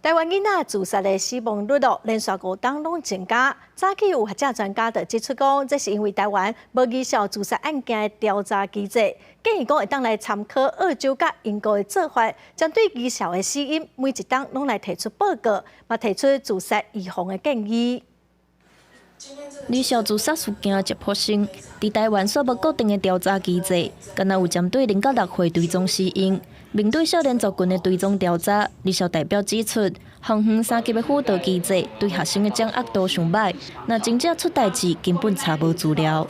台湾囡仔自杀的死亡率连续5档拢增加。早起有学者专家就指出讲，这是因为台湾无依照自杀案件的调查机制，建议讲会当来参考澳洲甲英国的做法，针对蹊跷的死因，每一档拢来提出报告，嘛提出自杀预防的建议。女校自杀事件接发生，伫台湾煞无固定的调查机制，敢若有针对0到6岁追踪死因。面对少年族群的追踪调查，女校代表指出，恒远3级的辅导机制对学生的掌握度上歹，若真正出代志，根本查无资料。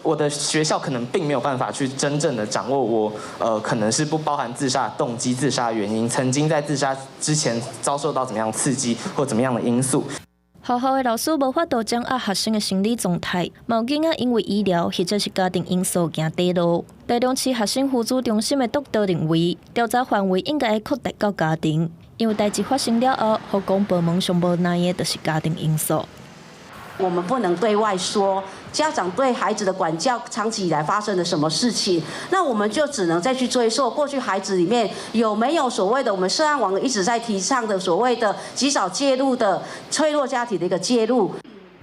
我的学校可能并没有办法去真正的掌握我可能是不包含自杀动机、自杀原因，曾经在自杀之前遭受到怎么样刺激或怎么样的因素。学校的老师无法度掌握学生的心理状态，嘛有囡仔因为医疗或者是家庭因素行低落。台中市学生辅助中心的督导认为，调查范围应该要扩大到家庭，因为代志发生了后，护工部门上无奈的就是家庭因素。我们不能对外说家长对孩子的管教长期以来发生了什么事情，那我们就只能再去追溯过去孩子里面有没有所谓的我们涉案网一直在提倡的所谓的及早介入的脆弱家庭的一个介入。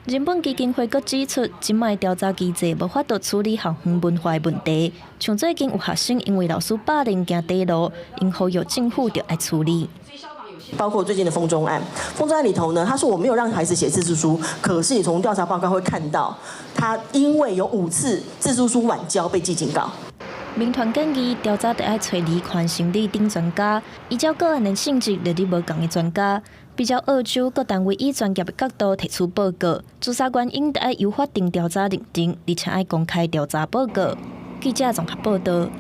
人本基金会阁指出，今卖调查机制无法度处理校园文化问题，像最近有学生因为老师霸凌行低落，因呼吁政府就要处理。包括最近的风中案，风中案里头呢，他说我没有让孩子写自诉书，可是你从调查报告会看到，他因为有5次自诉书晚交被记警告。民团建议调查得要找罹患心理等专家，依照个案的性质来伫无同的专家，比较澳洲各单位以专业的角度提出报告。自杀原因得要由法定调查认定，而且要公开调查报告。记者综合报道。